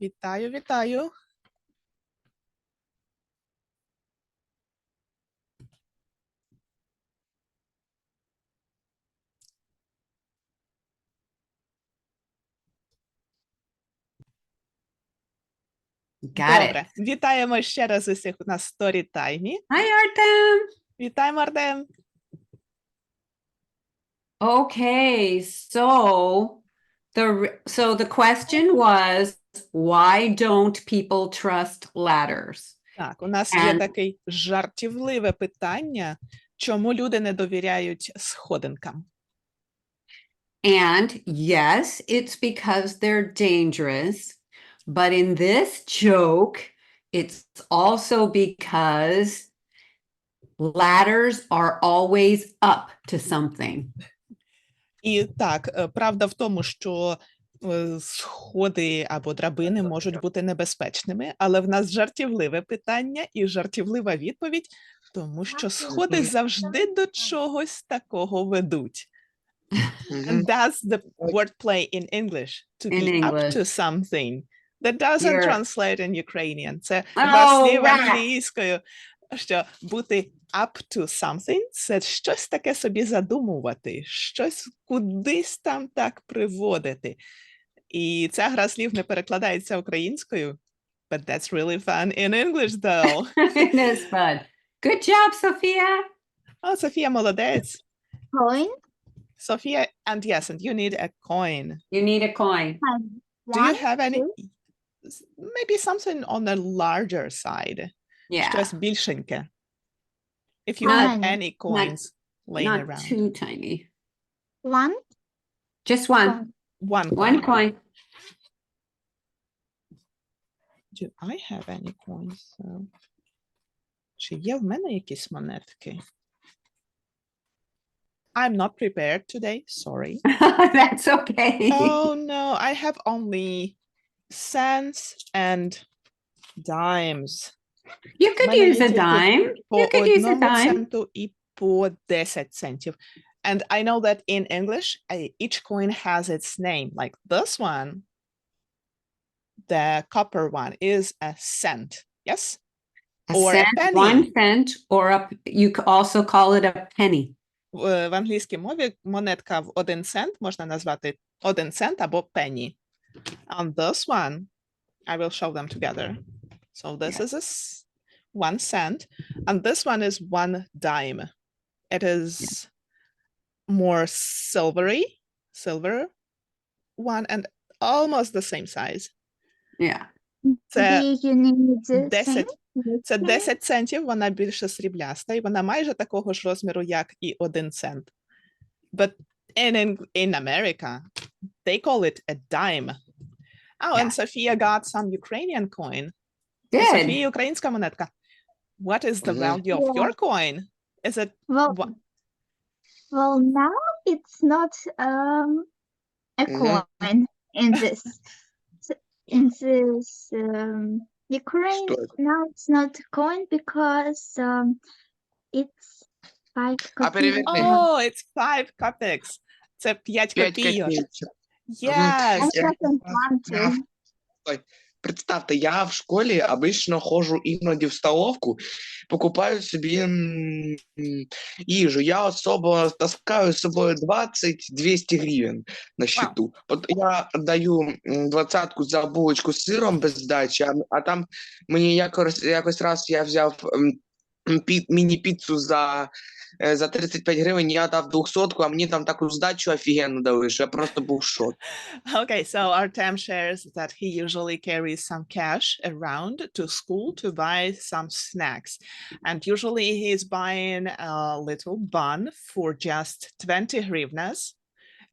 Вітаю, вітаю. Добре. Вітаємо ще раз усіх на Storytime. Hi, Artem. Вітаємо, Артем. Okay, so the question was, why don't people trust ladders? Так, у нас є таке жартівливе питання, чому люди не довіряють сходинкам? And yes, it's because they're dangerous, but in this joke, it's also because ladders are always up to something. І так, правда в тому, що сходи або драбини можуть бути небезпечними, але в нас жартівливе питання і жартівлива відповідь, тому що сходи завжди до чогось такого ведуть. And that's the wordplay in English, to be up to something. That doesn't translate in Ukrainian. Це слів англійською, що бути up to something – це щось таке собі задумувати, щось кудись там так приводити. І ця гра слів не перекладається українською, but that's really fun in English, though. It is fun. Good job, Sophia. Oh, Софія молодець. Coin? Sophia, and yes, and you need a coin. You need a coin. Do you have any, maybe something on the larger side? Yeah. Щось більшеньке. If you have any coins laying Not around. too tiny. One? Just one. One coin. Do I have any coins? Чи є в мене якісь монетки? I'm not prepared today, sorry. That's okay. Oh no, I have only cents and dimes. You could use a dime. You could use a dime. Центу і по 10 центів. And I know that in English, each coin has its name. Like this one, the copper one is a cent. Yes? Or a penny. 1 cent, or you could also call it a penny. В англійській мові монетка в 1 цент можна назвати 1 цент або penny. And this one, I will show them together. So this is 1 cent, and this one is 1 dime. It is more silver one, and almost the same size. Yeah. Це 10 центів, вона більше срібляста, і вона майже такого ж розміру, як і 1 цент. But in America, they call it a dime. Oh, and Sophia got some Ukrainian coin. Good. Sophia, українська монетка. What is the value of your coin? Is it Well, now it's not a coin in this Ukraine. Now it's not a coin because it's 5 kopecks. Oh, it's 5 kopecks. Це 5 копійок. Yes. Представте, я в школі обично ходжу іноді в столовку, покупаю собі їжу. Я особо таскаю з собою 20-200 гривень на счету. От я даю 20-ку за булочку з сиром без здачі, а там мені якось раз я взяв міні-піцу за 35 гривень, я дав 200-ку, а мені там таку здачу офігенну дали, що я просто був в шок. Okay, so Artem shares that he usually carries some cash around to school to buy some snacks. And usually he's buying a little bun for just 20 hryvnias.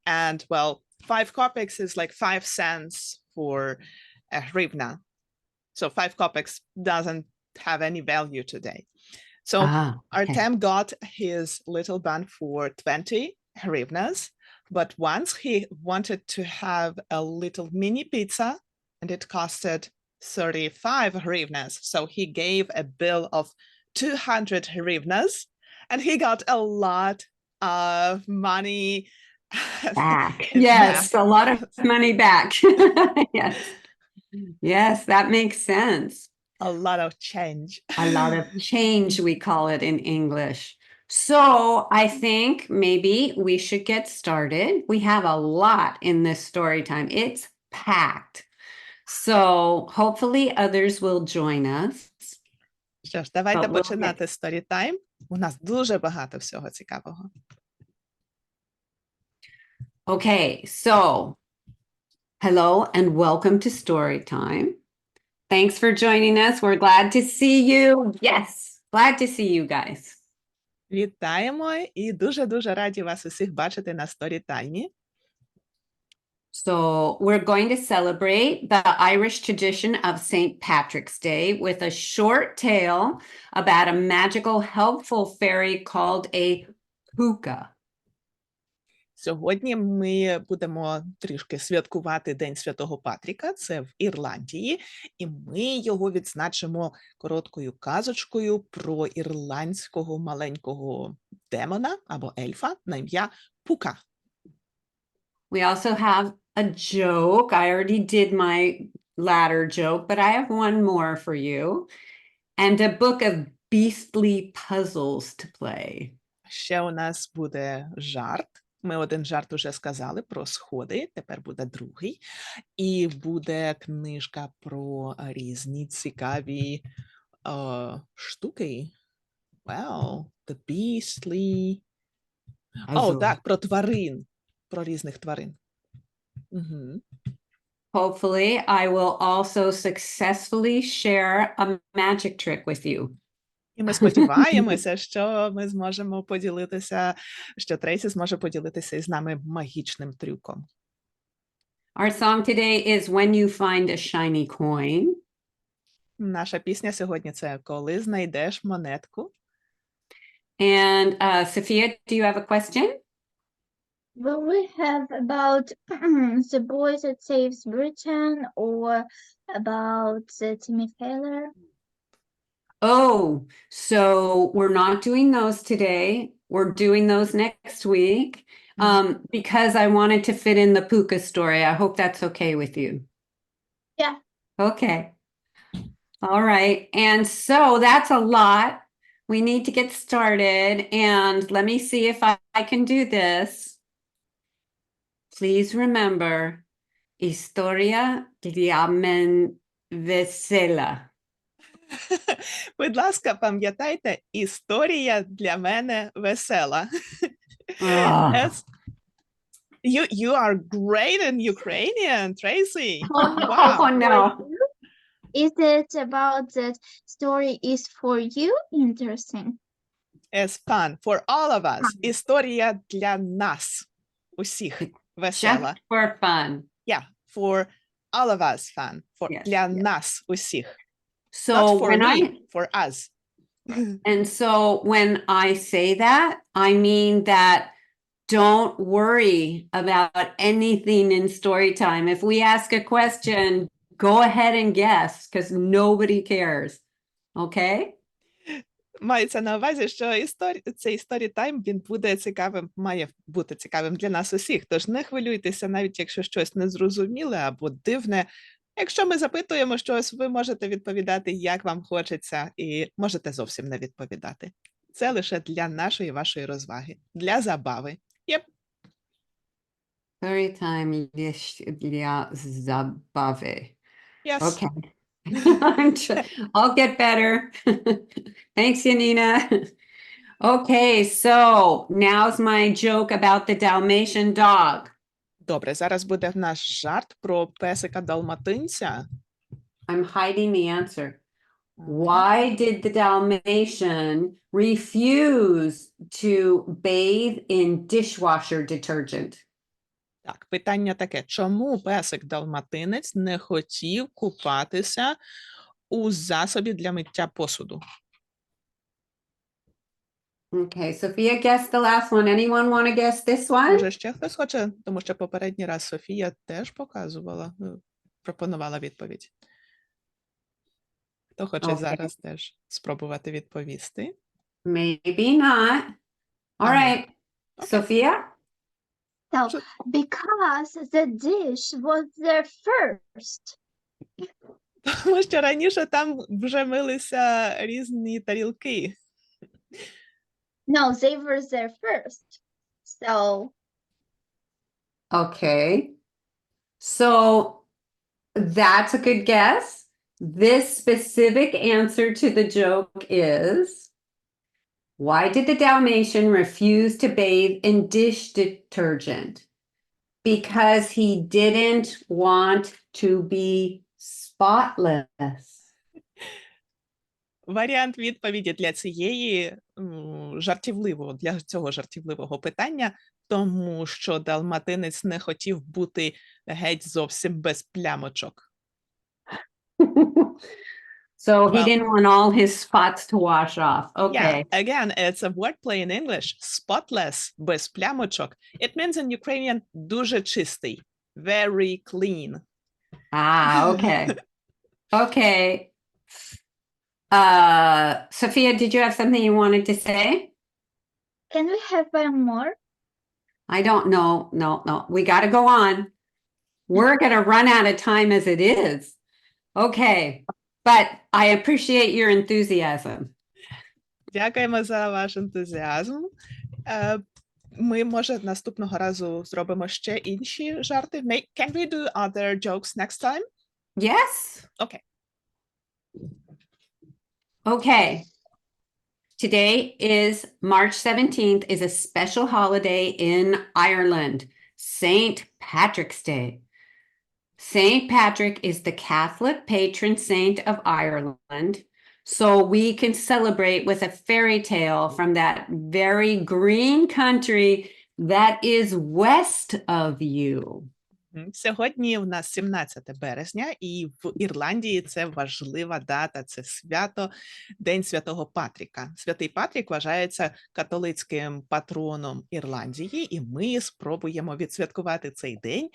And well, 5 kopecks is like 5 cents for a hryvnia. So 5 kopecks doesn't have any value today. So Artem got his little bun for 20 hryvnias, but once he wanted to have a little mini pizza, and it costed 35 hryvnias. So he gave a bill of 200 hryvnias, and he got a lot of money back. Yes, a lot of money back. Yes. Yes, that makes sense. A lot of change. A lot of change, we call it in English. So I think maybe we should get started. We have a lot in this story time. It's packed. So hopefully others will join us. Що ж, давайте But we'll починати Storytime. У нас дуже багато всього цікавого. Okay, so hello and welcome to Storytime. Thanks for joining us. We're glad to see you. Yes, glad to see you guys. Вітаємо і дуже-дуже раді вас усіх бачити на Storytime. So we're going to celebrate the Irish tradition of St. Patrick's Day with a short tale about a magical, helpful fairy called a Phouka. Сьогодні ми будемо трішки святкувати День Святого Патріка, це в Ірландії, і ми його відзначимо короткою казочкою про ірландського маленького демона або ельфа на ім'я Phouka. We also have a joke. I already did my latter joke, but I have one more for you. And a book of beastly puzzles to play. Ще у нас буде жарт. Ми один жарт уже сказали про сходи, тепер буде другий. І буде книжка про різні цікаві штуки. Wow, the beastly... О, так, про тварин. Про різних тварин. Угу. Hopefully, I will also successfully share a magic trick with you. І ми сподіваємося, що ми зможемо поділитися, що Трейсі зможе поділитися із нами магічним трюком. Our song today is When You Find a Shiny Coin. Наша пісня сьогодні це «Коли знайдеш монетку». And Sophia, do you have a question? Will we have about the boy that saves Britain or about Timmy Taylor? Oh, so we're not doing those today. We're doing those next week because I wanted to fit in the Phouka story. I hope that's okay with you. Yeah. Okay. All right. And so that's a lot. We need to get started. And let me see if I can do this. Please remember, Historia для мен весела. Будь ласка, пам'ятайте, історія для мене весела. Yes. You are great in Ukrainian, Tracy. Wow. Oh, no. Is it about that story is for you? Interesting. It's fun for all of us. Історія для нас, усіх, весела. Just for fun. Yeah, for all of us fun. For Yes, для yes. нас, усіх. So Not for when me, for us. And so when I say that, I mean that don't worry about anything in story time. If we ask a question, go ahead and guess because nobody cares. Okay? Мається на увазі, що цей storytime, він буде цікавим, має бути цікавим для нас усіх. Тож не хвилюйтеся, навіть якщо щось незрозуміле або дивне. Якщо ми запитуємо щось, ви можете відповідати, як вам хочеться, і можете зовсім не відповідати. Це лише для нашої, вашої розваги, для забави. Yep. Storytime для забави. Yes. Okay. I'll get better. Thanks, Yanina. Okay, so now's my joke about the Dalmatian dog. Добре, зараз буде в нас жарт про песика-далматинця. I'm hiding the answer. Why did the Dalmatian refuse to bathe in dishwasher detergent? Так, питання таке. Чому песик-далматинець не хотів купатися у засобі для миття посуду? Okay, Sophia guessed the last one. Anyone want to guess this one? Може, ще хтось хоче? Тому що попередній раз Софія теж показувала, пропонувала відповідь. Хто хоче зараз теж спробувати відповісти? Maybe not. All right, Sophia? So, because the dish was there first. Тому що раніше там вже милися різні тарілки. No, they were there first. So Okay. So that's a good guess. This specific answer to the joke is, why did the Dalmatian refuse to bathe in dish detergent? Because he didn't want to be spotless. Варіант відповіді для для цього жартівливого питання, тому що далматинець не хотів бути геть зовсім без плямочок. So he Well- didn't want all his spots to wash off. Okay. Yeah, again, it's a wordplay in English. Spotless, без плямочок. It means in Ukrainian дуже чистий, very clean. Ah, okay. Okay. Sophia, did you have something you wanted to say? can we have one more? I don't know. No. We got to go on. We're going to run out of time as it is. Okay. But I appreciate your enthusiasm. Дякуємо за ваш ентузіазм. Ми, може, наступного разу зробимо ще інші жарти. Can we do other jokes next time? Yes. Okay. Okay. Today is March 17th is a special holiday in Ireland, St. Patrick's Day. St. Patrick is the Catholic patron saint of Ireland, so we can celebrate with a fairy tale from that very green country that is west of you. Сьогодні у нас 17 березня, і в Ірландії це важлива дата, це свято, День Святого Патріка. Святий Патрік вважається католицьким патроном Ірландії, і ми спробуємо відсвяткувати цей день,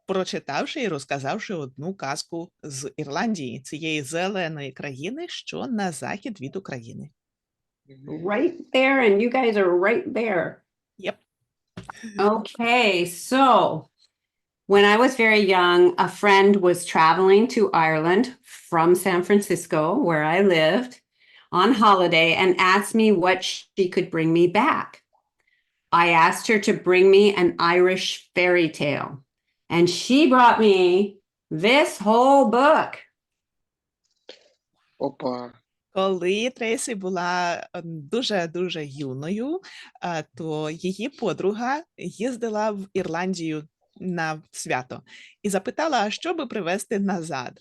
прочитавши і розказавши одну казку з Ірландії, цієї зеленої країни, що на захід від України. Right there, and you guys are right there. Yep. Okay, so when I was very young, a friend was traveling to Ireland from San Francisco, where I lived, on holiday and asked me what she could bring me back. I asked her to bring me an Irish fairy tale, and she brought me this whole book. Опа. Коли Трейсі була дуже-дуже юною, то її подруга їздила в Ірландію на свято і запитала, а що би привезти назад.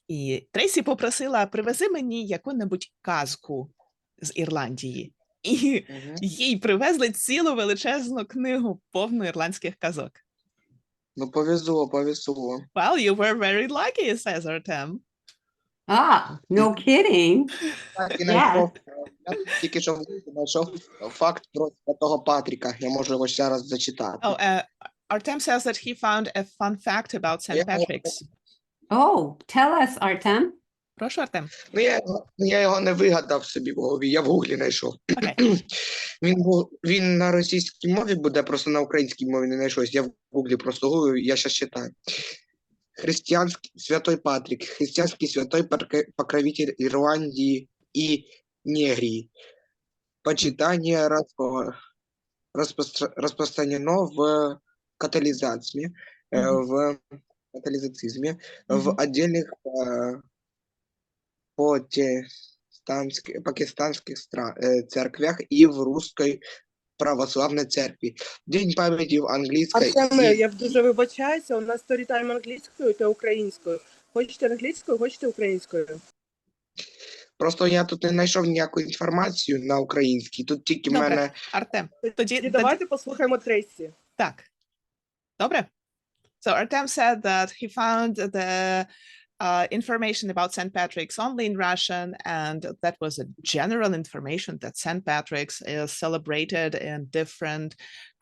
І Трейсі попросила, привези мені яку-небудь казку з Ірландії. І їй привезли цілу величезну книгу, повну ірландських казок. Ну, повезло. Well, you were very lucky, says Artem. Ah, no kidding. Так, і Yeah. знайшов, я тільки що знайшов факт про Святого Патріка. Я можу його ще раз зачитати. Oh, Artem says that he found a fun fact about St. Yeah. Patrick's. Oh, tell us, Artem. Прошу, Артем. Я його не вигадав собі в голові, я в гуглі знайшов. Okay. Він на російській мові буде, просто на українській мові не знайшовся. Я в гуглі просто гуглю, я зараз читаю. Христианский святой Патрик, христианский святой покровитель Ирландии и Негрии. Почитание распространено в католицизме, в отдельных пакистанских церквях и в русской православной церкви. День памяти в английской. Артеме, я дуже вибачаюся, у нас Storytime англійською та українською. Хочете англійською, хочете українською. Просто я тут не знайшов ніяку інформацію на українській, тут тільки в Добре. мене... Артем, І давайте послухаємо Трейсі. Так. Добре. So Artem said that he found the information about St. Patrick's only in Russian, and that was a general information that St. Patrick's is celebrated in different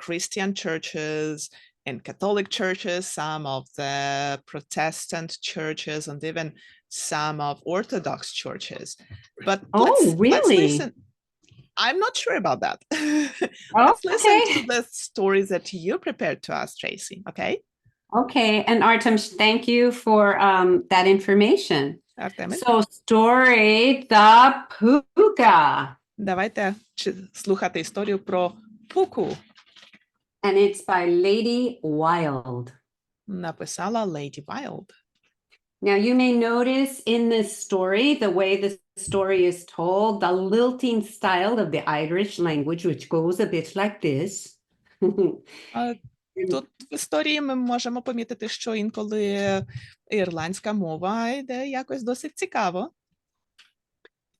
Christian churches, in Catholic churches, some of the Protestant churches, and even some of Orthodox churches. But let's really? listen. I'm not sure about that. Let's listen to the stories that you prepared to us, Tracy, okay? Okay, and Artem, thank you for that information. Артеме, So, story the Phouka, давайте слухати історію про Пуку. and it's by Lady Wilde. Написала Леді Вайлд. Now, you may notice in this story, the way the story is told, the lilting style of the Irish language, which goes a bit like this. Тут в історії ми можемо помітити, що інколи ірландська мова йде якось досить цікаво.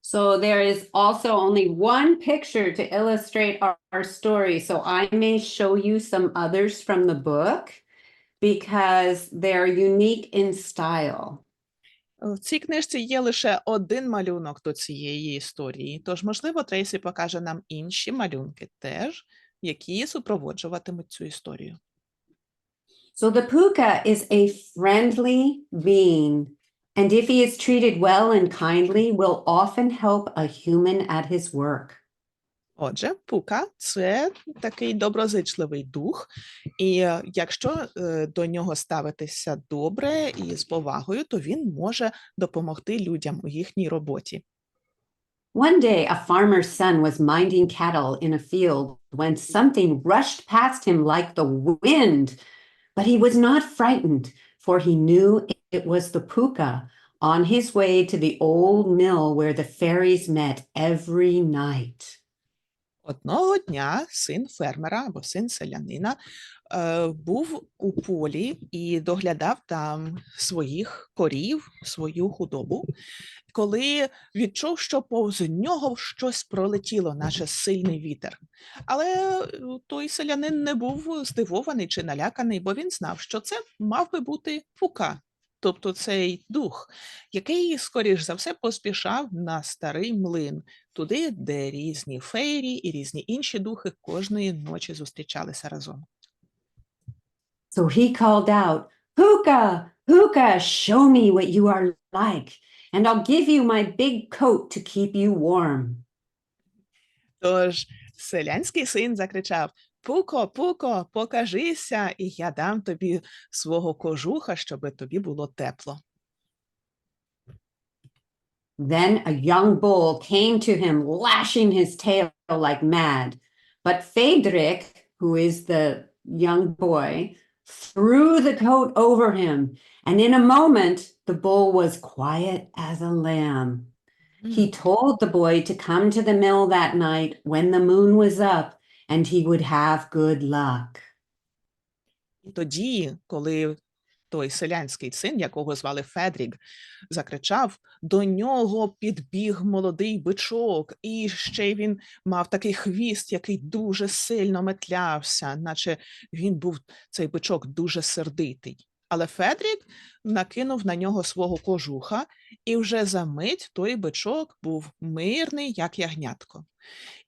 So there is also only one picture to illustrate our story. So I may show you some others from the book because they're unique in style. В цій книжці є лише один малюнок до цієї історії, тож, можливо, Трейсі покаже нам інші малюнки теж, які супроводжуватимуть цю історію. So the Phouka is a friendly being, and if he is treated well and kindly, will often help a human at his work. Отже, Пука – це такий доброзичливий дух, і якщо до нього ставитися добре і з повагою, то він може допомогти людям у їхній роботі. One day, a farmer's son was minding cattle in a field when something rushed past him like the wind, but he was not frightened, for he knew it was the Phouka on his way to the old mill where the fairies met every night. Одного дня син фермера або син селянина був у полі і доглядав там своїх корів, свою худобу, коли відчув, що повз нього щось пролетіло, наче сильний вітер. Але той селянин не був здивований чи наляканий, бо він знав, що це мав би бути Пука, тобто цей дух, який, скоріш за все, поспішав на старий млин, туди, де різні фейрі і різні інші духи кожної ночі зустрічалися разом. So he called out, Phouka, Phouka, show me what you are like, and I'll give you my big coat to keep you warm. Тож селянський син закричав: «Пуко, Пуко, покажися, і я дам тобі свого кожуха, щоб тобі було тепло». Then a young bull came to him, lashing his tail like mad. But Frederick, who is the young boy, threw the coat over him, and in a moment the bull was quiet as a lamb. He told the boy to come to the mill that night when the moon was up, and he would have good luck. І тоді, коли той селянський син, якого звали Федрік, закричав, до нього підбіг молодий бичок, і ще й він мав такий хвіст, який дуже сильно метлявся, наче він був, цей бичок, дуже сердитий. Але Федрік накинув на нього свого кожуха, і вже за мить той бичок був мирний, як ягнятко.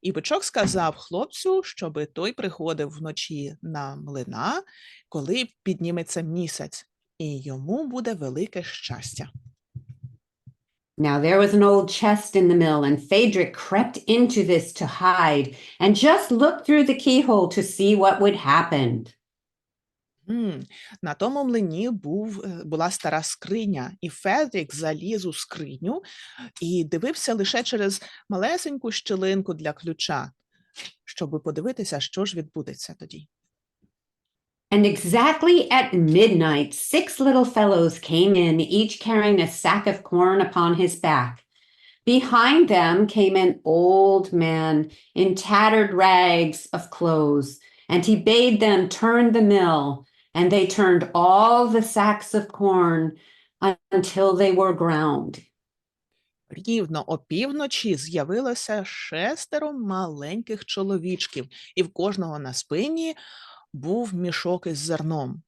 І бичок сказав хлопцю, щоби той приходив вночі на млина, коли підніметься місяць, і йому буде велике щастя. Now there was an old chest in the mill, and Frederick crept into this to hide and just looked through the keyhole to see what would happen. На тому млині була стара скриня, і Федрік заліз у скриню і дивився лише через малесеньку щілинку для ключа, щоб подивитися, що ж відбудеться тоді. And exactly at midnight, 6 little fellows came in, each carrying a sack of corn upon his back. Behind them came an old man in tattered rags of clothes, and he bade them turn the mill, and they turned all the sacks of corn until they were ground. Рівно опівночі з'явилося 6 маленьких чоловічків, і в кожного на спині був мішок із зерном.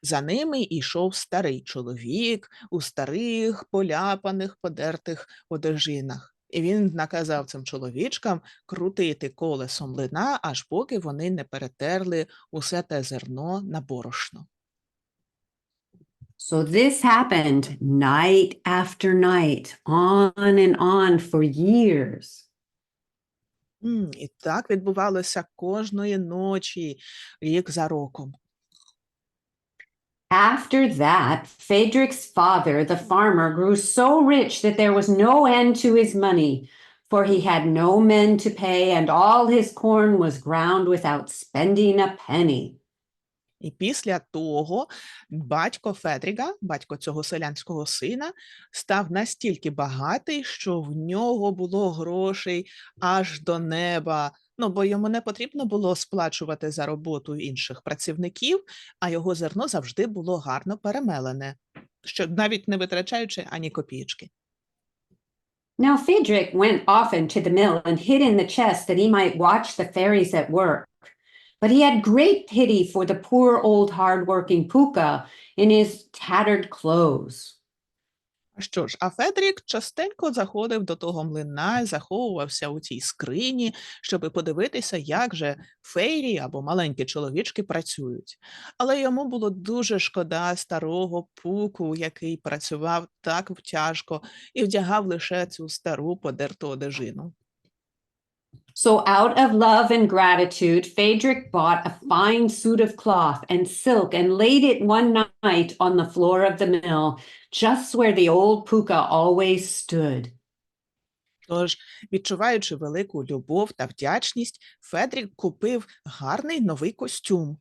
За ними йшов старий чоловік у старих, поляпаних, подертих одежинах. І він наказав цим чоловічкам крутити колесом млина, аж поки вони не перетерли усе те зерно на борошно. So this happened night after night, on and on for years. І так відбувалося кожної ночі, рік за роком. After that, Phaedric's father, the farmer, grew so rich that there was no end to his money, for he had no men to pay, and all his corn was ground without spending a penny. І після того батько Федріга, батько цього селянського сина, став настільки багатий, що в нього було грошей аж до неба. Ну, бо йому не потрібно було сплачувати за роботу інших працівників, а його зерно завжди було гарно перемелене, що навіть не витрачаючи ані копійки. Now Phaedric went often to the mill and hid in the chest that he might watch the fairies at work. But he had great pity for the poor old hard-working Phouka in his tattered clothes. Що ж, а Федрік частенько заходив до того млина і заховувався у цій скрині, щоби подивитися, як же фейрі або маленькі чоловічки працюють. Але йому було дуже шкода старого Пуку, який працював так тяжко і вдягав лише цю стару подерту одежину. So out of love and gratitude, Phaedric bought a fine suit of cloth and silk and laid it one night on the floor of the mill, just where the old Phouka always stood. Тож, відчуваючи велику любов та вдячність, Федрік купив гарний новий костюм,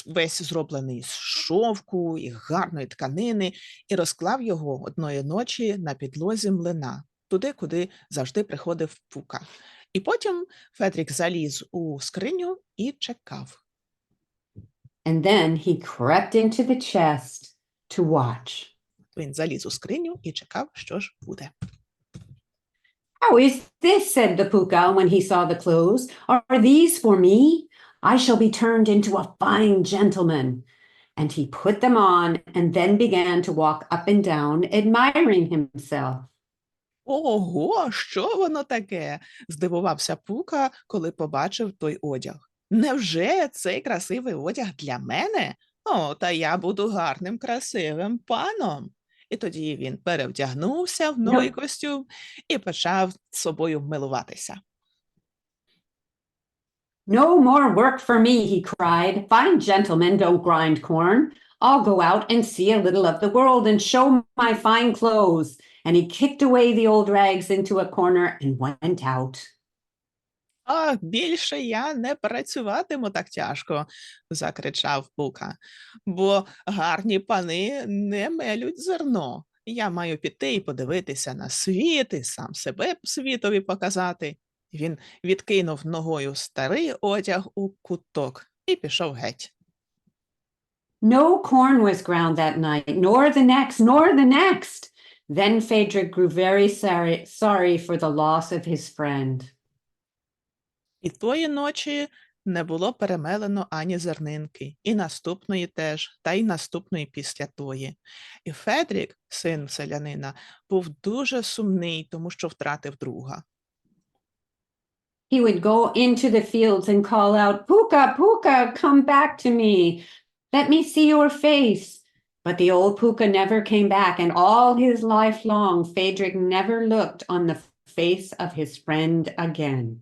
весь зроблений з шовку і гарної тканини, і розклав його одної ночі на підлозі млина, туди, куди завжди приходив Phouka. І потім Федрік заліз у скриню і чекав. And then he crept into the chest to watch. Він заліз у скриню і чекав, що ж буде. How is this? Said the Phouka when he saw the clothes. Are these for me? I shall be turned into a fine gentleman. And he put them on and then began to walk up and down, admiring himself. Ого, що воно таке? Здивувався Phouka, коли побачив той одяг. Невже цей красивий одяг для мене? О, та я буду гарним, красивим паном. І тоді він перевдягнувся в новий костюм і почав собою милуватися. No more work for me, he cried. Fine gentlemen don't grind corn. I'll go out and see a little of the world and show my fine clothes. And he kicked away the old rags into a corner and went out. А більше я не працюватиму так тяжко, закричав Phouka, бо гарні пани не мелють зерно. Я маю піти і подивитися на світ, і сам себе світові показати. Він відкинув ногою старий одяг у куток і пішов геть. No corn was ground that night, nor the next, nor the next. Then Phaedric grew very sorry for the loss of his friend. І тої ночі не було перемелено ані зернинки, і наступної теж, та й наступної після тої. І Федрік, син селянина, був дуже сумний, тому що втратив друга. He would go into the fields and call out, Phouka, Phouka, come back to me. Let me see your face. But the old Phouka never came back, and all his life long, Phaedric never looked on the face of his friend again.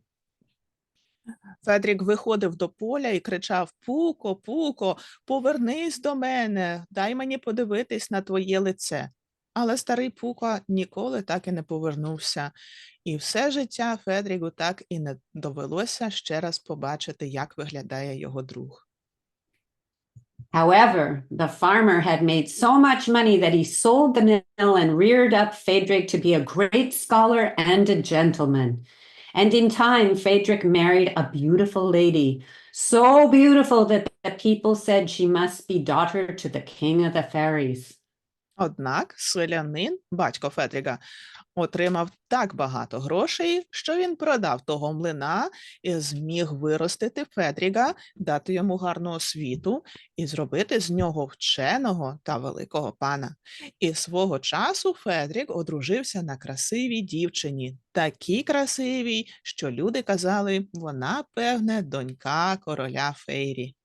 Федрік виходив до поля і кричав: «Пуко, Пуко, повернись до мене, дай мені подивитись на твоє лице». Але старий Phouka ніколи так і не повернувся. І все життя Федрігу так і не довелося ще раз побачити, як виглядає його друг. However, the farmer had made so much money that he sold the mill and reared up Phaedric to be a great scholar and a gentleman. And in time, Phaedric married a beautiful lady, so beautiful that the people said she must be daughter to the king of the fairies. Однак селянин, батько Федріга, отримав так багато грошей, що він продав того млина і зміг виростити Федріга, дати йому гарну освіту і зробити з нього вченого та великого пана. І свого часу Федрік одружився на красивій дівчині, такій красивій, що люди казали, вона, певне, донька короля фейрі.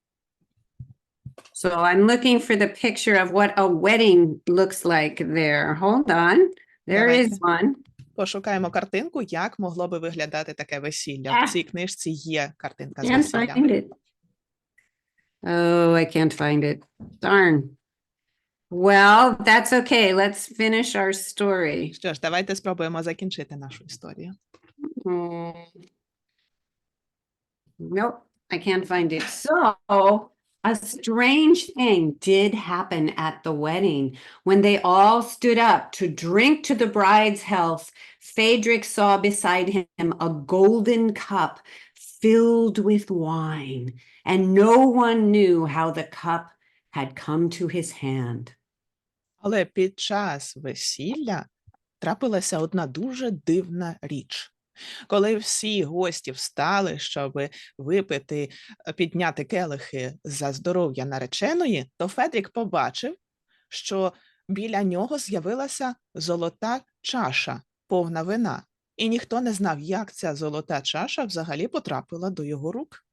So I'm looking for the picture of what a wedding looks like there. Hold on. There is one. Пошукаємо картинку, як могло би виглядати таке весілля. В цій книжці є картинка з Can't весілля. find it. Oh, I can't find it. Darn. Well, that's okay. Let's finish our story. Що ж, давайте спробуємо закінчити нашу історію. Nope, I can't find it. So, a strange thing did happen at the wedding. When they all stood up to drink to the bride's health, Phaedric saw beside him a golden cup filled with wine, and no one knew how the cup had come to his hand. Але під час весілля трапилася одна дуже дивна річ. Коли всі гості встали, щоб випити, підняти келихи за здоров'я нареченої, то Федрік побачив, що біля нього з'явилася золота чаша, повна вина. І ніхто не знав, як ця золота чаша взагалі потрапила до його рук.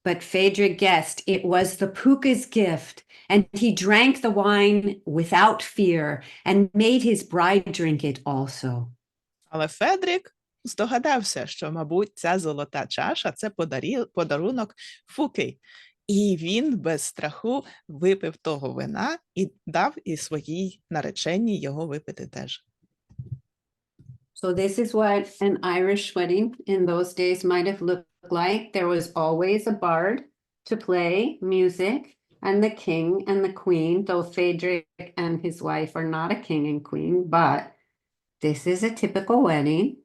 But Phaedric guessed it was the Phouka's gift, and he drank the wine without fear and made his bride drink it also. Але Федрік здогадався, що, мабуть, ця золота чаша – це подарунок Фуки. І він без страху випив того вина і дав і своїй нареченій його випити теж. So this is what an Irish wedding in those days might have looked like. There was always a bard to play music, and the king and the queen, though Phaedric and his wife are not a king and queen, but this is a typical wedding.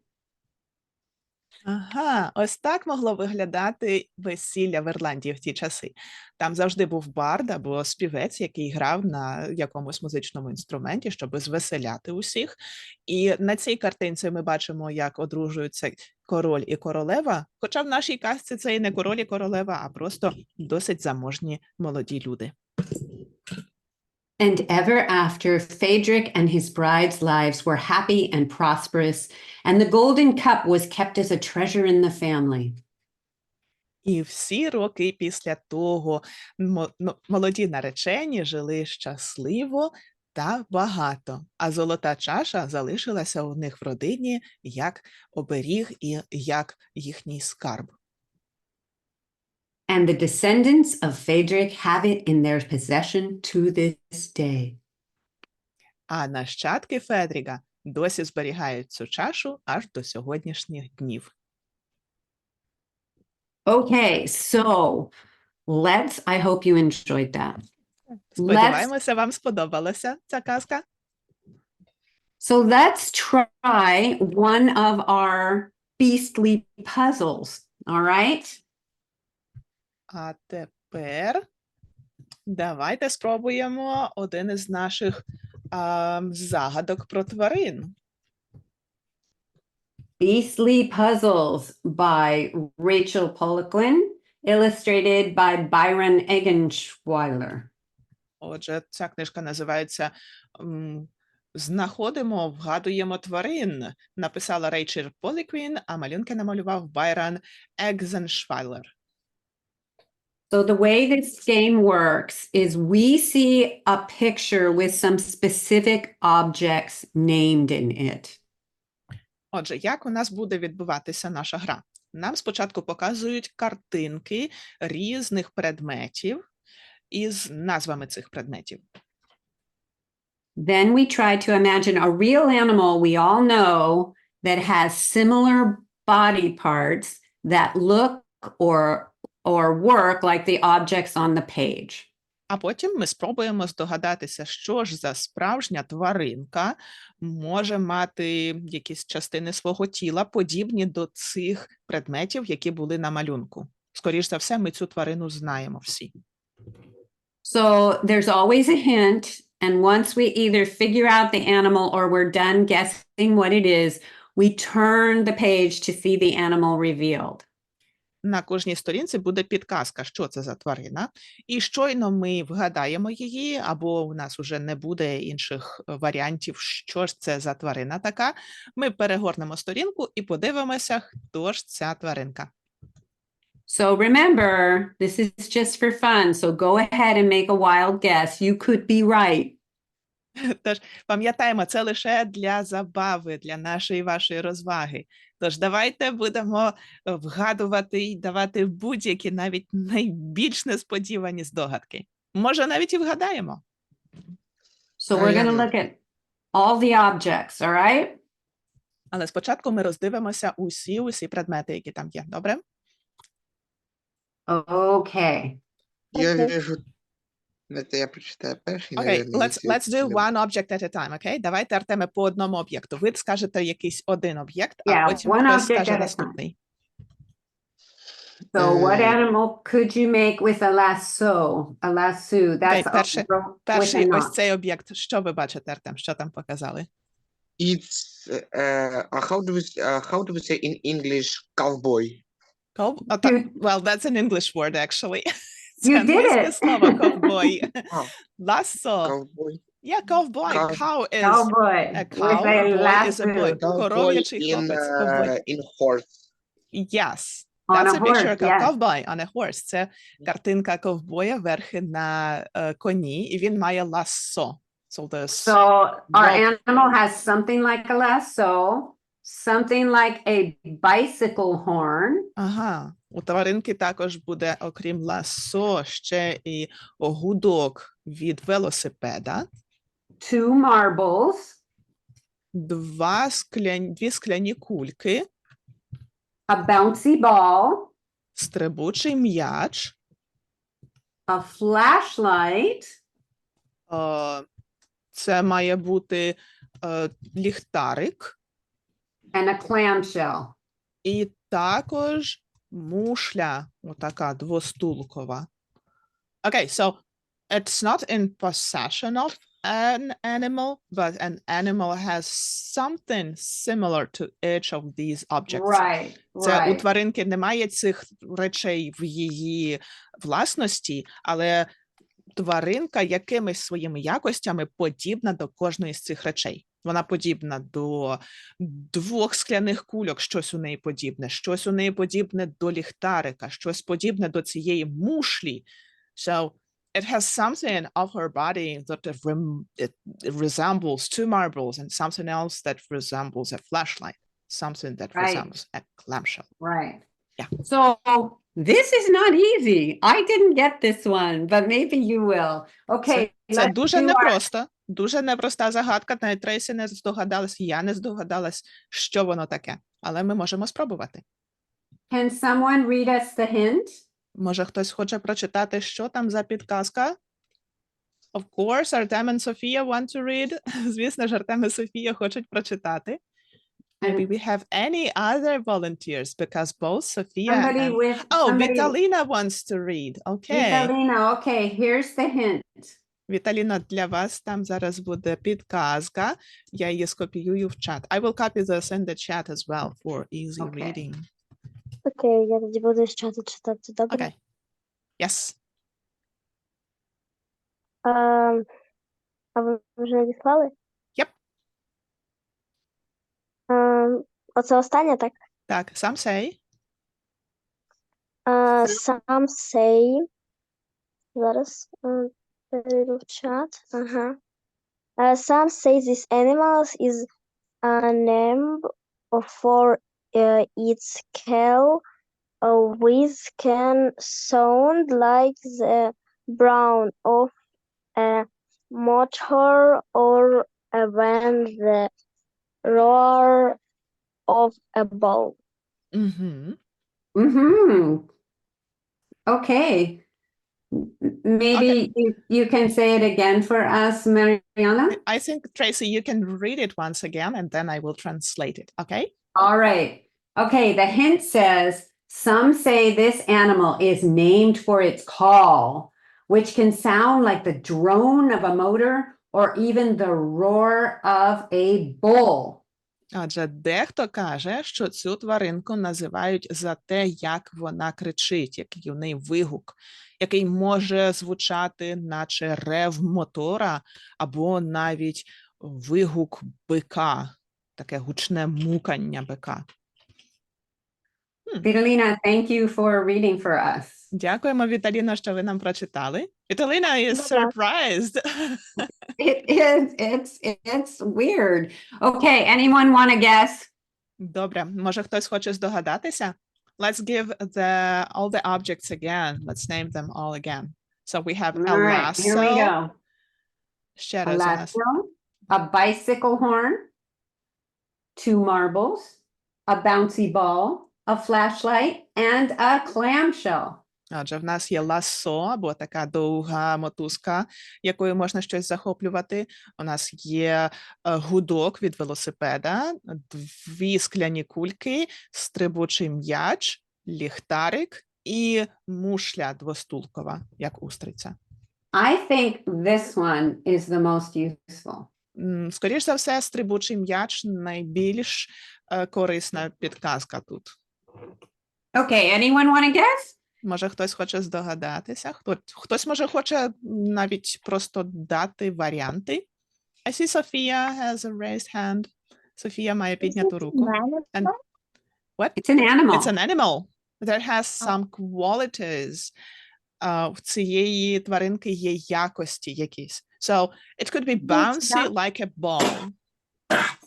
Ага, ось так могло виглядати весілля в Ірландії в ті часи. Там завжди був бард або співець, який грав на якомусь музичному інструменті, щоб звеселяти усіх. І на цій картинці ми бачимо, як одружуються король і королева, хоча в нашій казці це і не король і королева, а просто досить заможні молоді люди. And ever after, Phaedric and his bride's lives were happy and prosperous, and the golden cup was kept as a treasure in the family. І всі роки після того молоді наречені жили щасливо та багато, а золота чаша залишилася у них в родині як оберіг і як їхній скарб. And the descendants of Phaedric have it in their possession to this day. А нащадки Федріга досі зберігають цю чашу аж до сьогоднішніх днів. Okay, so I hope you enjoyed that. Сподіваємося, вам сподобалася ця казка. So let's try one of our beastly puzzles, all right? А тепер давайте спробуємо один із наших загадок про тварин. Beastly Puzzles by Rachel Poliquin, illustrated by Byron Eggenschwiler. Отже, ця книжка називається «Знаходимо, вгадуємо тварин». Написала Рейчел Поліквін, а малюнки намалював Byron Eggenschwiler. So the way this game works is we see a picture with some specific objects named in it. Отже, як у нас буде відбуватися наша гра? Нам спочатку показують картинки різних предметів із назвами цих предметів. Then we try to imagine a real animal we all know that has similar body parts that look or work like the objects on the page. А потім ми спробуємо здогадатися, що ж за справжня тваринка може мати якісь частини свого тіла, подібні до цих предметів, які були на малюнку. Скоріш за все, ми цю тварину знаємо всі. So there's always a hint, and once we either figure out the animal or we're done guessing what it is, we turn the page to see the animal revealed. На кожній сторінці буде підказка, що це за тварина, і щойно ми вгадаємо її, або у нас вже не буде інших варіантів, що ж це за тварина така, ми перегорнемо сторінку і подивимося, хто ж ця тваринка. So remember, this is just for fun, so go ahead and make a wild guess. You could be right. Тож, пам'ятаємо, це лише для забави, для нашої вашої розваги. Тож, давайте будемо вгадувати і давати будь-які, навіть найбільш несподівані здогадки. Може, навіть і вгадаємо. So we're going to Marianna. look at all the objects, all right? Але спочатку ми роздивимося усі предмети, які там є. Добре? Okay. Я Окей. вижу... Это я прочитаю перший, Окей, наверное, let's do one object at a time, окей? Давайте, Артеме, по одному об'єкту. Ви скажете якийсь один об'єкт, а Yeah, потім one хтось object скаже at a time. наступний. So what Е, animal could you make with a lasso? A lasso. That's a перше- rope with a Перший ось knot. цей об'єкт. Що ви бачите, Артем? Що там показали? It's... how do we say in English cowboy? Well, that's an English word, actually. Це You did англійське it. слово ковбой. А, Lasso. cowboy. Yeah, ковбой. Cow- Cow is Cowboy a with cow, a a boy is a boy. lasso Cowboy Коров'ячий in, хлопець, ковбой. in horse. Yes. on That's a a picture horse. of Yes. cowboy on a horse. Це картинка ковбоя верхи на коні, і він має лассо. So the So our rope. animal has something like a lasso, something like a bicycle horn, Ага. У тваринки також буде, окрім лассо, ще і гудок від велосипеда, two marbles, дві скляні кульки, a bouncy ball, стрибучий м'яч, a flashlight, це має бути ліхтарик, and a clamshell. і також мушля, отака двостулкова. Okay, so it's not in possession of an animal, but an animal has something similar to each of these objects. Right, Це у right. тваринки немає цих речей в її власності, але тваринка якимись своїми якостями подібна до кожної з цих речей. Вона подібна до двох скляних кульок, щось у неї подібне, щось у неї подібне до ліхтарика, щось подібне до цієї мушлі. So it has something of her body that it resembles two marbles and something else that resembles a flashlight, something that Right. resembles a clamshell. Right. Yeah. So this is not easy. I didn't get this one, but maybe you will. Okay. Це let's дуже do our- непросто, дуже непроста загадка. Навіть Трейсі не здогадалась, я не здогадалась, що воно таке. Але ми можемо спробувати. Can someone read us the hint? Може, хтось хоче прочитати, що там за підказка? Of course, Артем and Софія want to read. Звісно ж, Артем і Софія хочуть прочитати. Maybe we have any other volunteers, because both Sophia Somebody and... with Oh, somebody- Віталіна wants to read. Okay. Vitalina, okay, here's the hint. Віталіна, для вас там зараз буде підказка. Я її скопіюю в чат. I will copy this in the chat as well for easy Okay. reading. Окей, я тоді буду з чату читати, добре? Okay. Yes. А ви вже надіслали? Yep. Оце останнє, так? Так, some say. Some say. Зараз перейду в чат. Ага. Some say this animal is named for its call, which can sound like the brown of a motor or when the roar of a bull. Mm-hmm. Mm-hmm. Okay. Maybe you can say it again for us, Marianna. I think, Tracy, you can read it once again, and then I will translate it, okay? All right. Okay, the hint says, some say this animal is named for its call, which can sound like the drone of a motor or even the roar of a bull. Адже дехто каже, що цю тваринку називають за те, як вона кричить, який у неї вигук, який може звучати, наче рев мотора, або навіть вигук бика, таке гучне мукання бика. Vitalina, thank you for reading for us. Дякуємо, Віталіно, що ви нам прочитали. Віталіна is surprised. It's weird. Okay, anyone want to guess? Добре, може хтось хоче здогадатися? Let's give all the objects again. Let's name them all again. So we have a All right, here we lasso. go. Ще A раз у нас. lasso, a bicycle horn, 2 marbles, a bouncy ball, a flashlight, and a clamshell. Отже, в нас є ласо, або така довга мотузка, якою можна щось захоплювати. У нас є гудок від велосипеда, 2 скляні кульки, стрибучий м'яч, ліхтарик і мушля двостулкова, як устриця. I think this one is the most useful. Скоріш за все, стрибучий м'яч найбільш корисна підказка тут. Okay, anyone want to guess? Може, хтось хоче здогадатися, хтось, може, хоче навіть просто дати варіанти. I see Sophia has a raised hand. Софія має підняту руку. And what? It's an animal. It's an animal that has some qualities. В цієї тваринки є якості якісь. So, it could be bouncy like a ball.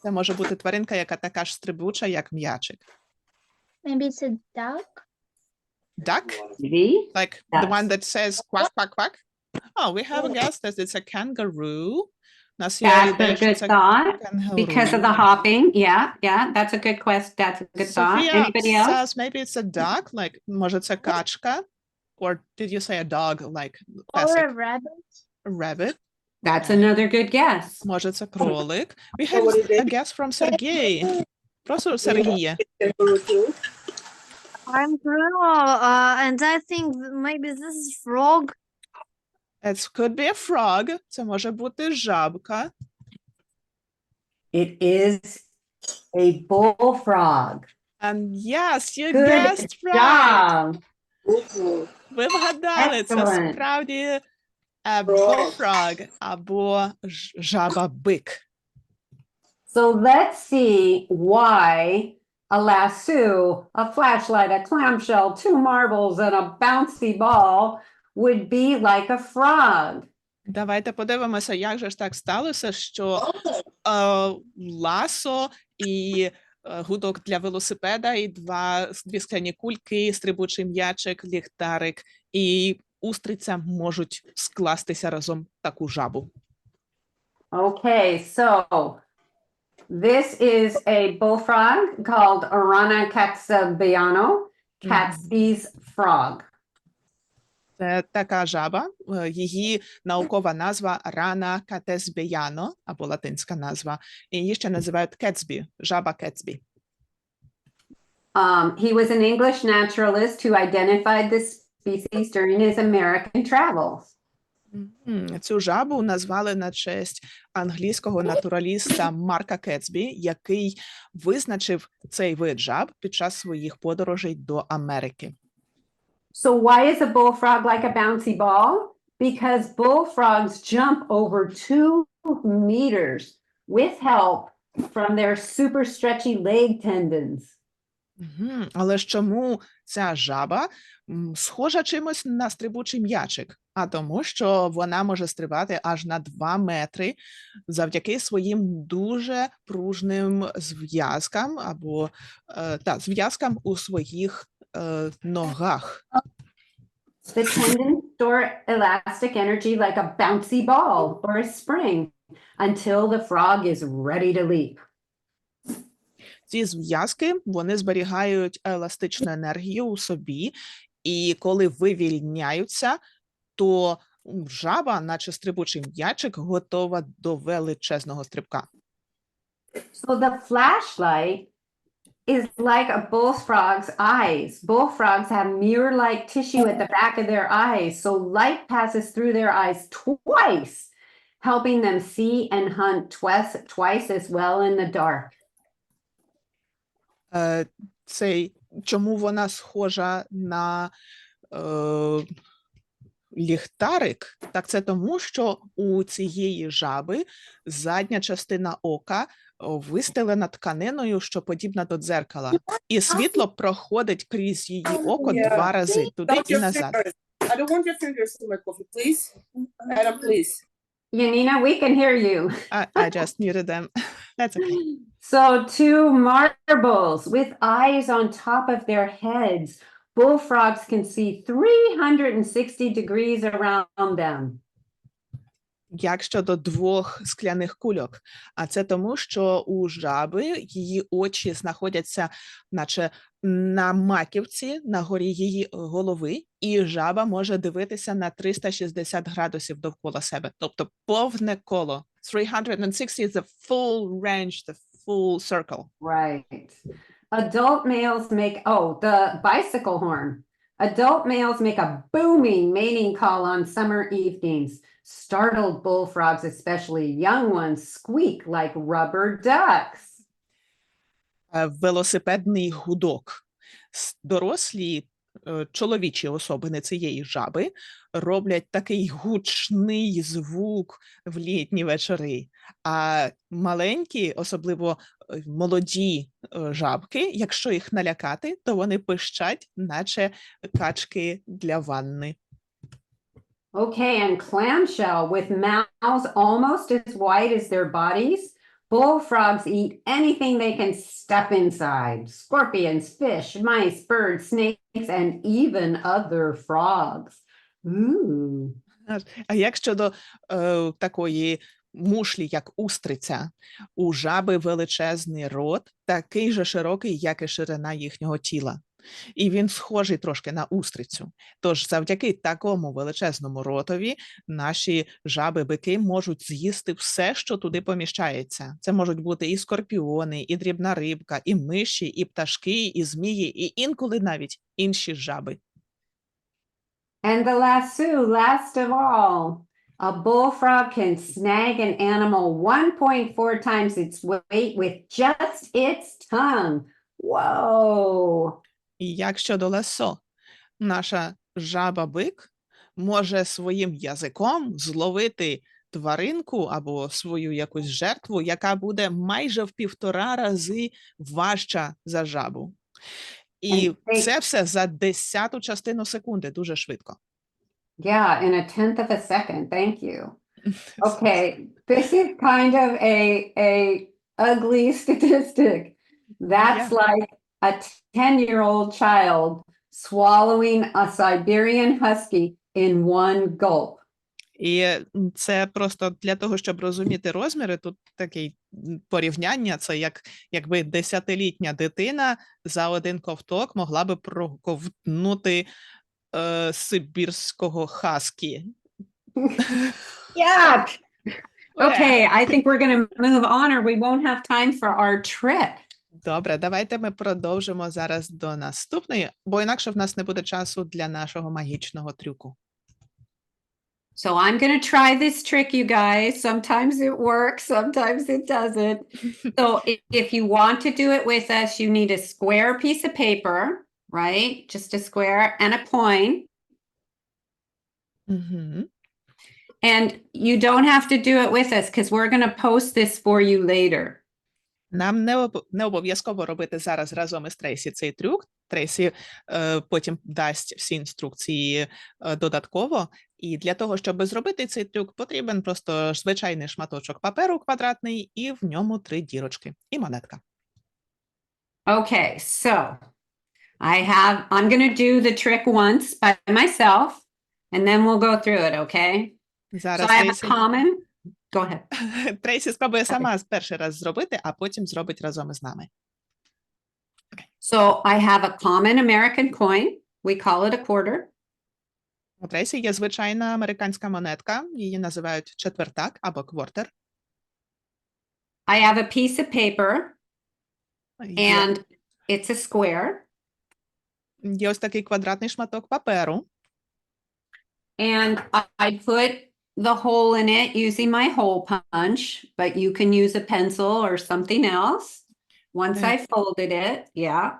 Це може бути тваринка, яка така ж стрибуча, як м'ячик. Maybe it's a duck. Duck? Maybe. Like the one Yes. that says quack, quack, quack? Oh, we have a guess that it's a kangaroo. That's a good thought. Because of the hopping. Yeah, that's a good question. That's a good thought. Sophia Anybody else? says maybe it's a duck, like, може це качка? Or did you say a dog, like Or a pesic? rabbit. A rabbit? That's another good guess. Може це кролик? We have what is a it? guess from Sergey. Просто Сергія. I'm and I think maybe this is frog. It could be a frog. Це може бути жабка. It is a bullfrog. And yes, you Good guessed right. job. Ви вгадали, це Excellent. справді bullfrog або жаба-бик. So let's see why a lasso, a flashlight, a clamshell, 2 marbles, and a bouncy ball would be like a frog. Давайте подивимося, як же ж так сталося, що ласо і гудок для велосипеда, і 2 скляні кульки, стрибучий м'ячик, ліхтарик і устриця можуть скластися разом в таку жабу. Okay, so this is a bullfrog called Arana catsabiano, Catsy's frog. Це така жаба, її наукова назва Рана катесбіяно, або латинська назва, і її ще називають кетсбі, жаба кетсбі. He was an English naturalist who identified this species during his American travels. Цю жабу назвали на честь англійського натураліста Марка Кетсбі, який визначив цей вид жаб під час своїх подорожей до Америки. So why is a bullfrog like a bouncy ball? Because bullfrogs jump over 2 meters with help from their super stretchy leg tendons. Але ж чому ця жаба схожа чимось на стрибучий м'ячик? А тому, що вона може стрибати аж на 2 метри завдяки своїм дуже пружним зв'язкам або зв'язкам у своїх ногах. The tendons store elastic energy like a bouncy ball or a spring until the frog is ready to leap. Ці зв'язки, вони зберігають еластичну енергію у собі, і коли вивільняються, то жаба, наче стрибучий м'ячик, готова до величезного стрибка. So the flashlight is like a bullfrog's eyes. Bullfrogs have mirror-like tissue at the back of their eyes, so light passes through their eyes twice, helping them see and hunt twice as well in the dark. Чому вона схожа на ліхтарик? Так це тому, що у цієї жаби задня частина ока вистелена тканиною, що подібна до дзеркала. І світло проходить крізь її око 2 рази, туди і назад. I don't want your fingers to my coffee, please. Adam, please. Yanina, we can hear you. I just muted them. That's okay. So 2 marbles with eyes on top of their heads bullfrogs can see 360 degrees around them. Як щодо двох скляних кульок? А це тому, що у жаби її очі знаходяться наче на маківці, на горі її голови, і жаба може дивитися на 360 градусів довкола себе. Тобто повне коло. 360 is the full range, the full circle. Right. Adult males make, the bicycle horn. Adult males make a booming mating call on summer evenings. Startled bullfrogs, especially young ones, squeak like rubber ducks. Велосипедний гудок. Дорослі чоловічі особини цієї жаби роблять такий гучний звук в літні вечори, а маленькі, особливо молоді жабки, якщо їх налякати, то вони пищать, наче качки для ванни. Okay, and clamshell with mouths almost as wide as their bodies. Bullfrogs eat anything they can step inside. Scorpions, fish, mice, birds, snakes, and even other frogs. Ooh. А як щодо такої мушлі, як устриця? У жаби величезний рот, такий же широкий, як і ширина їхнього тіла. І він схожий трошки на устрицю. Тож завдяки такому величезному ротові наші жаби-бики можуть з'їсти все, що туди поміщається. Це можуть бути і скорпіони, і дрібна рибка, і миші, і пташки, і змії, і інколи навіть інші жаби. And the lasso, last of all. A bullfrog can snag an animal 1.4 times its weight with just its tongue. Whoa! І як щодо ласо? Наша жаба-бик може своїм язиком зловити тваринку або свою якусь жертву, яка буде майже в 1,5 рази важча за жабу. І це все за 10-ту частину секунди, дуже швидко. Yeah, in 1/10 of a second. Thank you. Okay, this is kind of a ugly statistic. That's like a 10-year-old child swallowing a Siberian husky in one gulp. І це просто для того, щоб розуміти розміри, тут таке порівняння, це якби 10-літня дитина за один ковток могла би проковтнути сибірського хаскі. Yuck! Okay, I think we're going to move on or we won't have time for our trick. Добре, давайте ми продовжимо зараз до наступної, бо інакше в нас не буде часу для нашого магічного трюку. So I'm going to try this trick, you guys. Sometimes it works, sometimes it doesn't. So if you want to do it with us, you need a square piece of paper, right? Just a square and a coin. And you don't have to do it with us because we're going to post this for you later. Нам не обов'язково робити зараз разом із Трейсі цей трюк. Трейсі потім дасть всі інструкції додатково. І для того, щоб зробити цей трюк, потрібен просто звичайний шматочок паперу квадратний і в ньому 3 дірочки. І монетка. Okay, so I'm going to do the trick once by myself, and then we'll go through it, okay? Зараз So I have a common. Go ahead. Трейсі спробує сама перший раз зробити, а потім зробить разом із нами. So I have a common American coin. We call it a quarter. У Трейсі є звичайна американська монетка, її називають четвертак або квартер. I have a piece of paper, and it's a square. Є ось такий квадратний шматок паперу. And I put the hole in it using my hole punch, but you can use a pencil or something else. Once I folded it, yeah.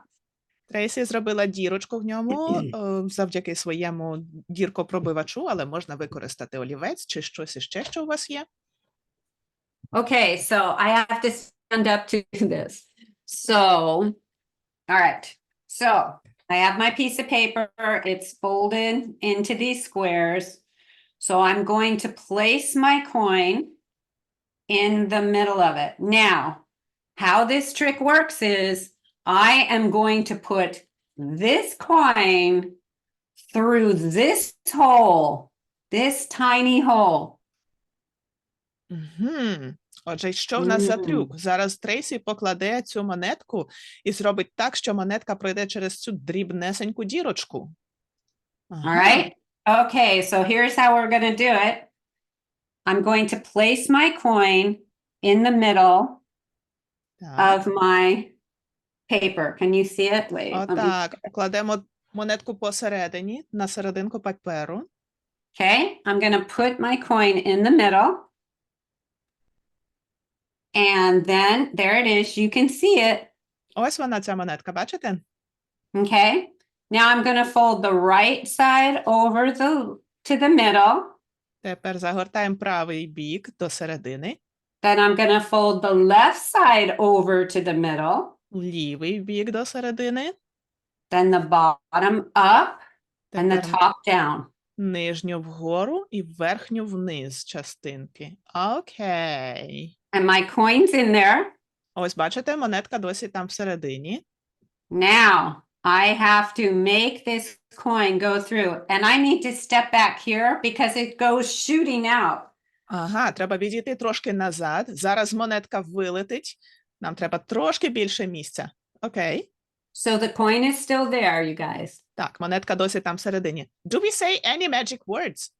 Трейсі зробила дірочку в ньому завдяки своєму діркопробивачу, але можна використати олівець чи щось іще, що у вас є. Okay, so I have to stand up to this. So, all right. So I have my piece of paper. It's folded into these squares. So I'm going to place my coin in the middle of it. Now, how this trick works is I am going to put this coin through this hole, this tiny hole. Отже, що в нас за трюк? Зараз Трейсі покладе цю монетку і зробить так, що монетка пройде через цю дрібнесеньку дірочку. All right. Okay, so here's how we're going to do it. I'm going to place my coin in the middle Так. of my paper. Can you see it? Wait. let me- Отак, кладемо монетку посередині, на серединку паперу. Okay, I'm going to put my coin in the middle. And then there it is. You can see it. Ось вона, ця монетка, бачите? Okay. Now I'm going to fold the right side over to the middle. Тепер загортаємо правий бік до середини, Then I'm going to fold the left side over to the middle. лівий бік до середини, Then the bottom up and the тепер top down. нижню вгору і верхню вниз частинки. Окей. And my coin's in there. Ось, бачите, монетка досі там всередині. Now I have to make this coin go through. And I need to step back here because it goes shooting out. Ага, треба відійти трошки назад. Зараз монетка вилетить. Нам треба трошки більше місця. Окей. So the coin is still there, you guys. Так, монетка досі там всередині. Do we say any magic words?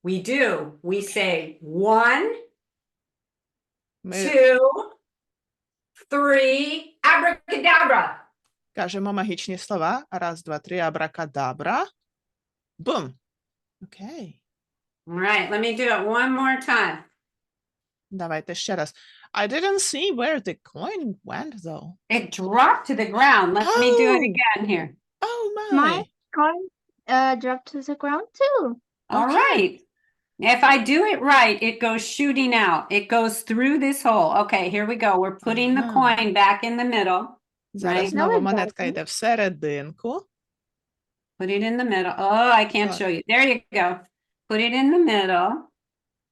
We do. We say 1, Ми 2, 3, abracadabra. кажемо магічні слова. Раз, два, три, абракадабра. Бум. Окей. All right, let me do it one more time. Давайте ще раз. I didn't see where the coin went, though. It dropped to the ground. Let me do it Oh. again here. Oh, my. My coin dropped to the ground too. All Okay. right. If I do it right, it goes shooting out. It goes through this hole. Okay, here we go. We're putting the Uh-huh. coin back in the middle. Зараз Right. знову No, it монетка doesn't. йде всерединку. Put it in the middle. Oh, I can't Right. show you. There you go. Put it in the middle.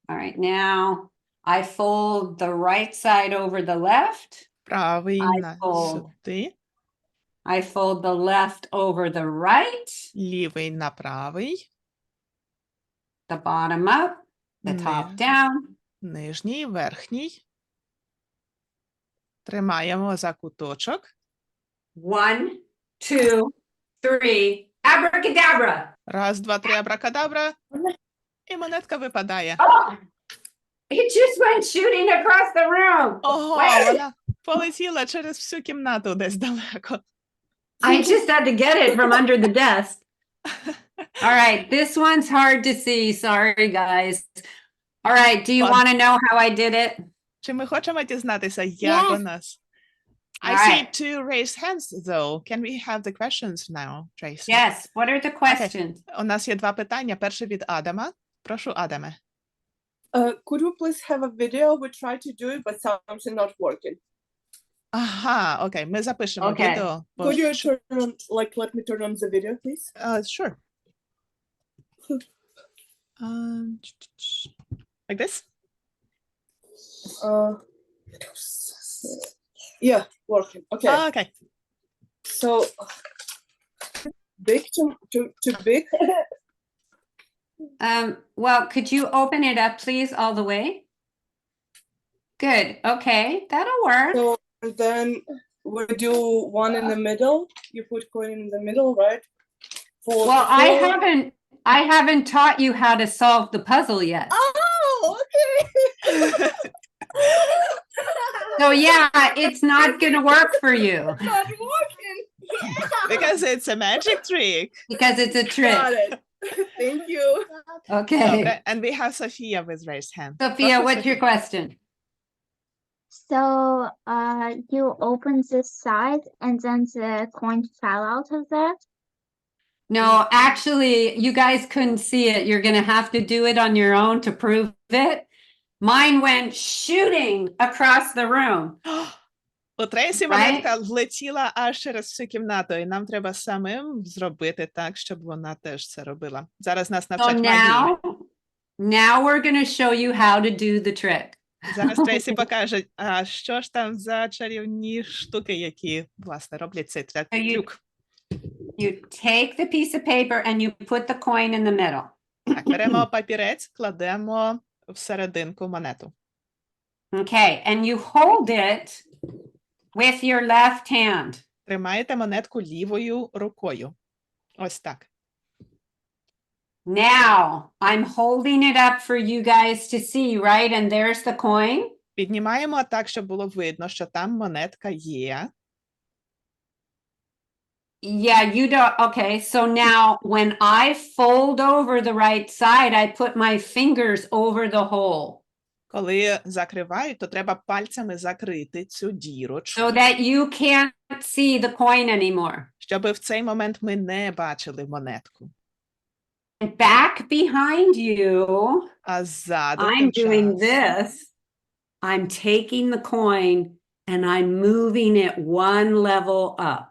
All right, now I fold the right side over the left. Правий I на fold. сюди. I fold the left over the right, Лівий на правий. the bottom up, the top Ни- down. Нижній, верхній. Тримаємо за куточок. 1, 2, 3, abracadabra. Раз, два, три, абракадабра. І монетка випадає. Oh, it just went shooting across the room. Ого, Wait. вона полетіла через всю кімнату десь далеко. I just had to get it from under the desk. All right, this one's hard to see. Sorry, guys. All right, do you Fun. want to know how I did it? Чи ми хочемо дізнатися, як у Yes. нас? I All see right. two raised hands, though. Can we have the questions now, Tracy? Yes, what are the questions? У нас є два питання. Перше від Адама. Прошу, Адаме. Could we please have a video? We tried to do it, but something not working. Ага, окей, ми запишемо Окей. відео. бо Could you що- turn on, like, let me turn on the video, please? Sure. Like this? Yeah, working. Okay. Okay. So big too big. Well, could you open it up, please, all the way? Good. Okay, that'll work. So and then we do one in the middle. You put coin in the middle, right? Well, I haven't taught you how to solve the puzzle yet. Oh, okay. So yeah, it's not gonna work for you Not working. Because it's a magic trick. because it's a trick. Got it. Thank you. Okay. Добре. And we have Sophia with raised hand. Sophia, Прошу, what's your Софія. question? So you open this side and then the coin fell out of that. No, actually, you guys couldn't see it. You're gonna have to do it on your own to prove it. Mine went shooting across the room. У Трейсі Right? монетка влетіла аж через всю кімнату, і нам треба самим зробити так, щоб вона теж це робила. Зараз нас So навчать магії. now we're gonna show you how to do the trick. Зараз Трейсі покаже, а що ж там за чарівні штуки, які, власне, роблять цей you- трюк. You take the piece of paper and you put the coin in the middle. Так, беремо папірець, кладемо всерединку монету. Okay, and you hold it with your left hand. Тримаєте монетку лівою рукою. Ось так. Now, I'm holding it up for you guys to see, right? And there's the coin. Піднімаємо так, щоб було видно, що там монетка є. Yeah, you don't. Okay, so now when I fold over the right side, I put my fingers over the hole Коли закривають, то треба пальцями закрити цю дірочку, so that you can't see the coin anymore. щоб в цей момент ми не бачили монетку. And back behind you, А ззаду I'm тим doing часом this. I'm taking the coin and I'm moving it one level up.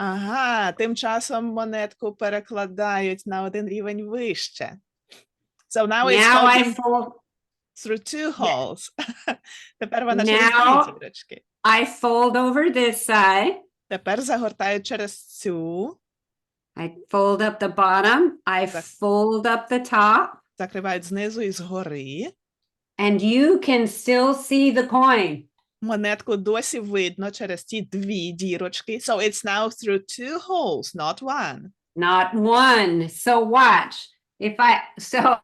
Ага, тим часом монетку перекладають на один рівень вище. So now it's Now I holding fold, through two holes. Тепер вона через Now- дві дірочки. I fold over this side. Тепер загортають через цю, I fold up the bottom. I That's- fold up the top. закривають знизу і згори. And you can still see the coin. Монетку досі видно через ті дві дірочки. So it's now through two holes, not one. Not one. So watch. So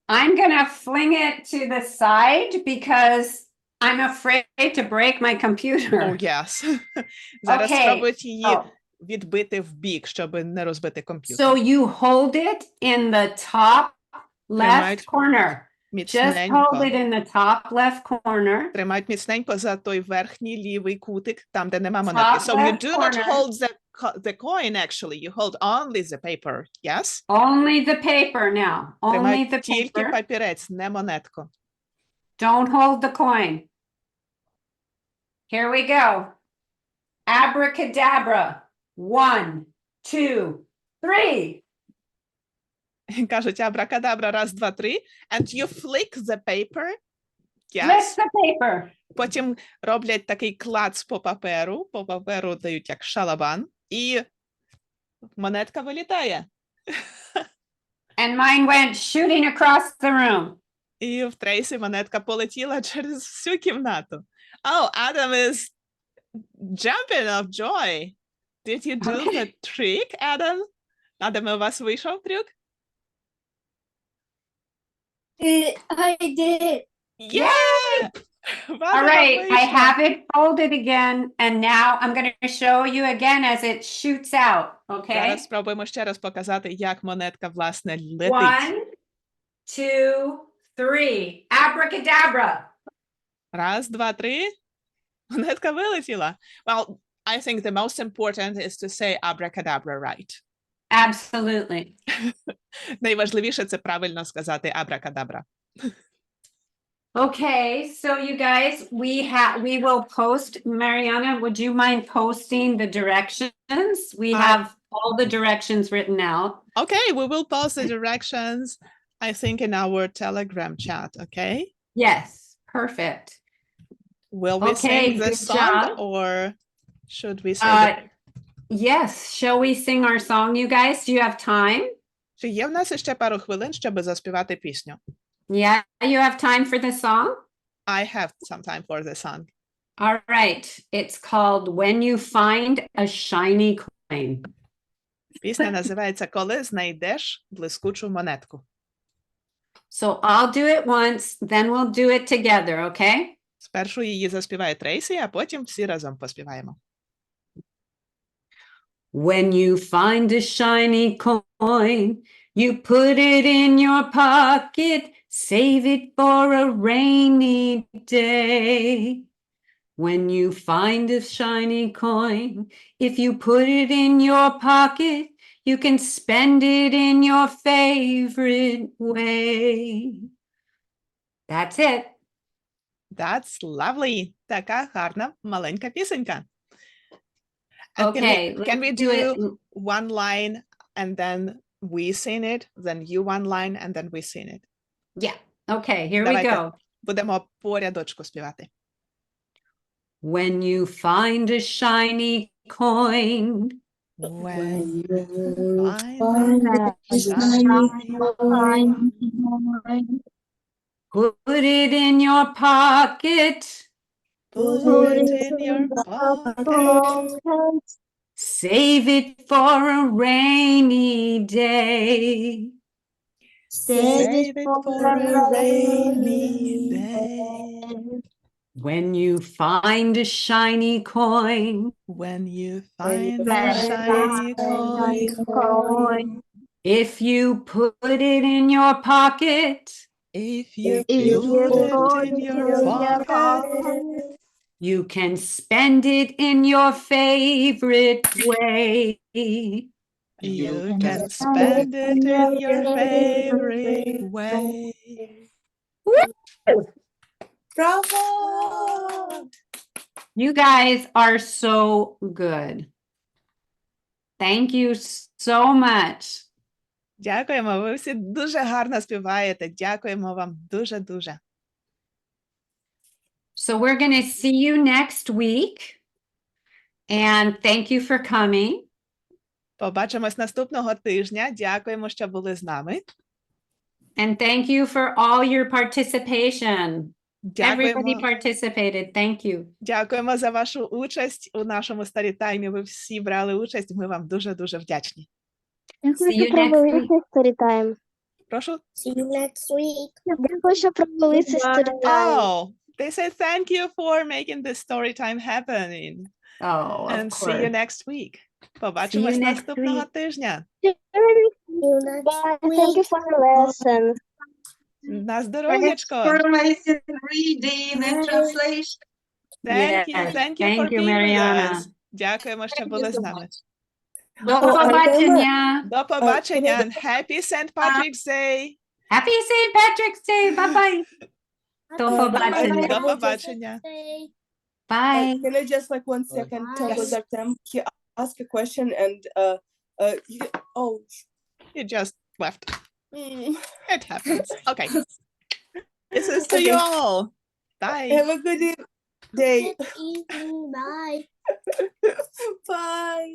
I'm gonna fling it to the side because I'm afraid to break my computer. Oh, yes. Зараз Okay, спробують її so- відбити в бік, щоб не розбити комп'ютер. So you hold it in the top Тримають left corner. Just hold it Міцненько. in the top left corner. Тримають міцненько за той верхній лівий кутик, там, де нема монетки. Top So you left do not corner. hold the coin, actually. You hold only the paper, yes? Only the paper now. Only Тримають the тільки paper. папірець, не монетку. Don't hold the coin. Here we go. Abracadabra. 1, 2, 3. Кажуть, абракадабра, раз, два, три. And you flick the paper. Yes. Lift the paper. Потім роблять такий клац по паперу дають як шалабан, і монетка вилітає. And mine went shooting across the room. І в Трейсі монетка полетіла через всю кімнату. Oh, Adam is jumping of joy. Did you do the trick, Adam? Адам, у вас вийшов трюк? I did. Yeah! All right, I have it folded again, and now I'm going to show you again as it shoots out, okay? Зараз спробуємо ще раз показати, як монетка, власне, летить. 1, 2, 3. Abracadabra. Раз, два, три. Монетка вилетіла. Well, I think the most important is to say abracadabra right. Absolutely. Найважливіше це правильно сказати абракадабра. Okay, so you guys, we will post. Marianna, would you mind posting the directions? We have all the directions written out. Okay, we will post the directions, I think, in our Telegram chat, okay? Yes, perfect. Will we Okay, sing the good song job. or should we say Yes, shall we sing our song, you guys? Do you have time? Чи є в нас ще пару хвилин, щоб заспівати пісню? Yeah, you have time for the song? I have some time for the song. All right, it's called When You Find a Shiny Coin. Пісня називається «Коли знайдеш блискучу монетку». So I'll do it once, then we'll do it together, okay? Спершу її заспіває Трейсі, а потім всі разом поспіваємо. When you find a shiny coin, you put it in your pocket, save it for a rainy day. When you find a shiny coin, if you put it in your pocket, you can spend it in your favorite way. That's it. That's lovely. Така гарна маленька пісенька. And Okay, can we let's do it. one line and then we sing it, then you one line and then we sing it? Yeah. Okay, here we Давайте. go. Будемо по рядочку співати. When you find a shiny coin, When you You find find a shiny coin, Put it in your pocket. put it in your pocket. Save it for a rainy day. Save it for a rainy day. When you find a shiny coin, When you When you find find a a shiny shiny coin, if you put it in your pocket, if you If you put put it in your your pocket, you can spend it in your favorite way. you can spend it in your favorite way. Bravo! You guys are so good. Thank you so much. Дякуємо, ви всі дуже гарно співаєте. Дякуємо вам дуже-дуже. So we're going to see you next week. And thank you for coming. Побачимось наступного тижня. Дякуємо, що були з нами. And thank you for all your participation. Everybody Дякуємо, participated. Thank you. дякуємо за вашу участь у нашому старітаймі. Ви всі брали участь. Ми вам дуже-дуже вдячні. See you next week. Storytime. Прошу. See you next week. Дякую, що провели цей storytime. Oh, they say thank you for making this story time happening. Oh, of And see you course. next week. Побачимось next наступного week. тижня. See you next Bye. week. Thank you for the lesson. На здоров'ячко. Information, reading, and translation. Thank you for being with Marianna. us. Дякуємо, що були з нами. До побачення. До побачення. And happy St. Patrick's Day. Happy St. Patrick's Day. Bye-bye. До побачення. До побачення. Bye. Can I just like 1 second tell Yes. Dr. M? He asked a question and You just left. mm, It happens. Okay. This is to Okay. you all. Bye. have a good day. Good evening. Bye. Bye.